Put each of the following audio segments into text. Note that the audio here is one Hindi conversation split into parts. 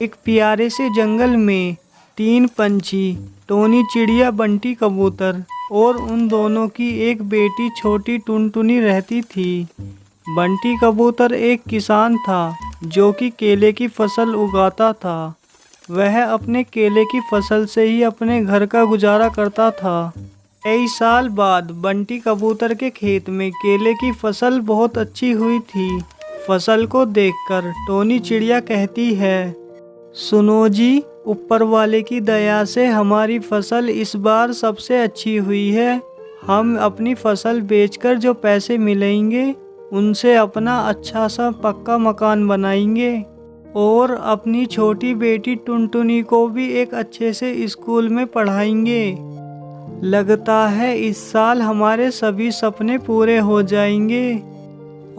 एक प्यारे से जंगल में तीन पंछी, टोनी चिड़िया, बंटी कबूतर और उन दोनों की एक बेटी छोटी टुनटुनी रहती थी। बंटी कबूतर एक किसान था जो कि केले की फसल उगाता था। वह अपने केले की फसल से ही अपने घर का गुजारा करता था। कई साल बाद बंटी कबूतर के खेत में केले की फसल बहुत अच्छी हुई थी। फसल को देखकर टोनी चिड़िया कहती है, सुनो जी, ऊपर वाले की दया से हमारी फसल इस बार सबसे अच्छी हुई है। हम अपनी फसल बेचकर जो पैसे मिलेंगे उनसे अपना अच्छा सा पक्का मकान बनाएंगे और अपनी छोटी बेटी टुनटुनी को भी एक अच्छे से स्कूल में पढ़ाएंगे। लगता है इस साल हमारे सभी सपने पूरे हो जाएंगे।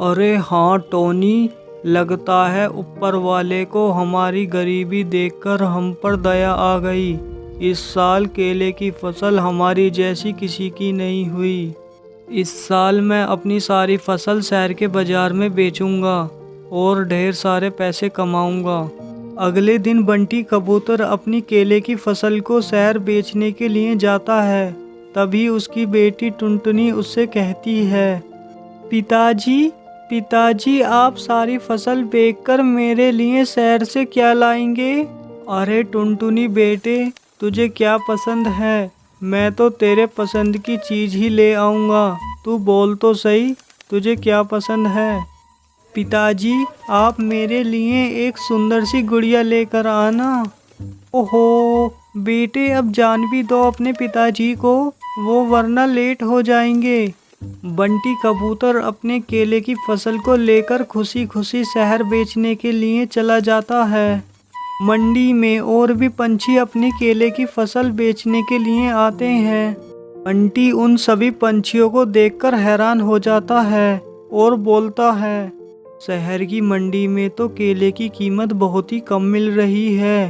अरे हाँ टोनी, लगता है ऊपर वाले को हमारी गरीबी देखकर हम पर दया आ गई। इस साल केले की फसल हमारी जैसी किसी की नहीं हुई। इस साल मैं अपनी सारी फसल शहर के बाजार में बेचूंगा और ढेर सारे पैसे कमाऊंगा। अगले दिन बंटी कबूतर अपनी केले की फसल को शहर बेचने के लिए जाता है। तभी उसकी बेटी टुनटुनी उससे कहती है, पिताजी, पिताजी, आप सारी फसल बेचकर मेरे लिए शहर से क्या लाएंगे? अरे टुनटुनी बेटे, तुझे क्या पसंद है? मैं तो तेरे पसंद की चीज़ ही ले आऊँगा। तू बोल तो सही, तुझे क्या पसंद है? पिताजी, आप मेरे लिए एक सुंदर सी गुड़िया लेकर आना। ओहो बेटे, अब जान भी दो अपने पिताजी को, वो वरना लेट हो जाएंगे। बंटी कबूतर अपने केले की फसल को लेकर खुशी खुशी शहर बेचने के लिए चला जाता है। मंडी में और भी पंछी अपनी केले की फसल बेचने के लिए आते हैं। बंटी उन सभी पंछियों को देखकर हैरान हो जाता है और बोलता है, शहर की मंडी में तो केले की कीमत बहुत ही कम मिल रही है।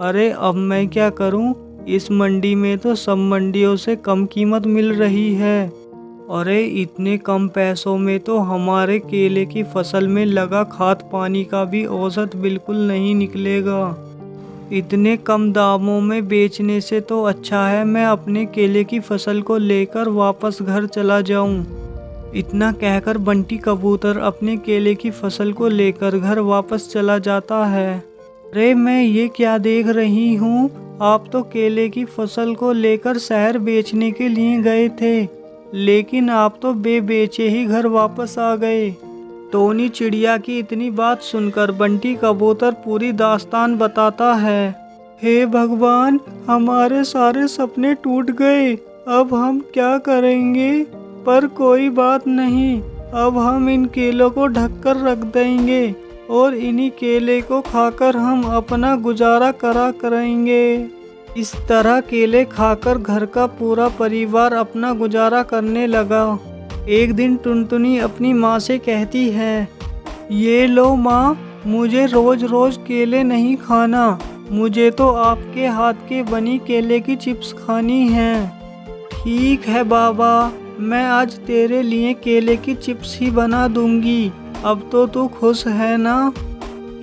अरे अब मैं क्या करूं? इस मंडी में तो सब मंडियों से कम कीमत मिल रही है। अरे इतने कम पैसों में तो हमारे केले की फसल में लगा खाद पानी का भी औसत बिल्कुल नहीं निकलेगा। इतने कम दामों में बेचने से तो अच्छा है मैं अपने केले की फसल को लेकर वापस घर चला जाऊं। इतना कहकर बंटी कबूतर अपने केले की फसल को लेकर घर वापस चला जाता है। अरे मैं ये क्या देख रही हूँ, आप तो केले की फसल को लेकर शहर बेचने के लिए गए थे, लेकिन आप तो बेचे ही घर वापस आ गए। टोनी चिड़िया की इतनी बात सुनकर बंटी कबूतर पूरी दास्तान बताता है। हे भगवान, हमारे सारे सपने टूट गए, अब हम क्या करेंगे? पर कोई बात नहीं, अब हम इन केलों को ढककर रख देंगे और इन्हीं केले को खाकर हम अपना गुजारा करेंगे। इस तरह केले खाकर घर का पूरा परिवार अपना गुजारा करने लगा। एक दिन टुनटुनी अपनी माँ से कहती है, ये लो माँ, मुझे रोज रोज केले नहीं खाना, मुझे तो आपके हाथ के बनी केले की चिप्स खानी है। ठीक है बाबा, मैं आज तेरे लिए केले की चिप्स ही बना दूंगी, अब तो तू खुश है ना?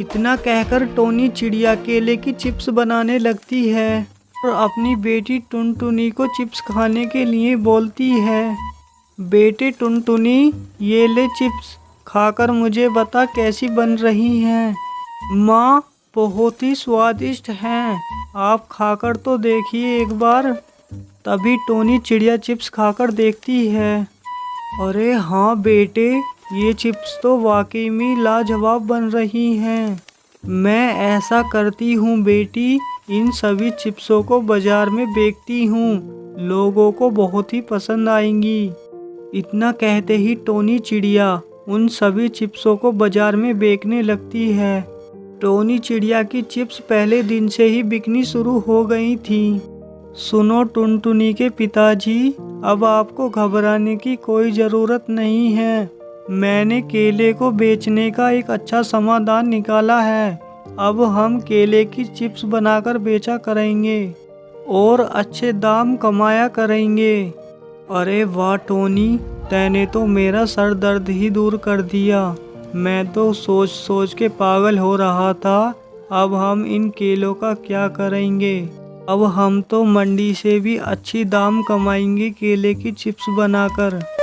इतना कहकर टोनी चिड़िया केले की चिप्स बनाने लगती है और अपनी बेटी टुनटुनी को चिप्स खाने के लिए बोलती है, बेटे टुनटुनी, ये ले चिप्स, खाकर मुझे बता कैसी बन रही हैं। माँ, बहुत ही स्वादिष्ट हैं, आप खाकर तो देखिए एक बार। तभी टोनी चिड़िया चिप्स खाकर देखती है। अरे हाँ बेटे, ये चिप्स तो वाकई में लाजवाब बन रही हैं। मैं ऐसा करती हूँ बेटी, इन सभी चिप्सों को बाजार में बेचती हूँ, लोगों को बहुत ही पसंद आएंगी। इतना कहते ही टोनी चिड़िया उन सभी चिप्सों को बाजार में बेचने लगती है। टोनी चिड़िया की चिप्स पहले दिन से ही बिकनी शुरू हो गई थी। सुनो टुनटुनी के पिताजी, अब आपको घबराने की कोई ज़रूरत नहीं है। मैंने केले को बेचने का एक अच्छा समाधान निकाला है। अब हम केले की चिप्स बनाकर बेचा करेंगे और अच्छे दाम कमाया करेंगे। अरे वाह टोनी, तैने तो मेरा सर दर्द ही दूर कर दिया। मैं तो सोच सोच के पागल हो रहा था अब हम इन केलों का क्या करेंगे? अब हम तो मंडी से भी अच्छी दाम कमाएंगे केले की चिप्स बनाकर।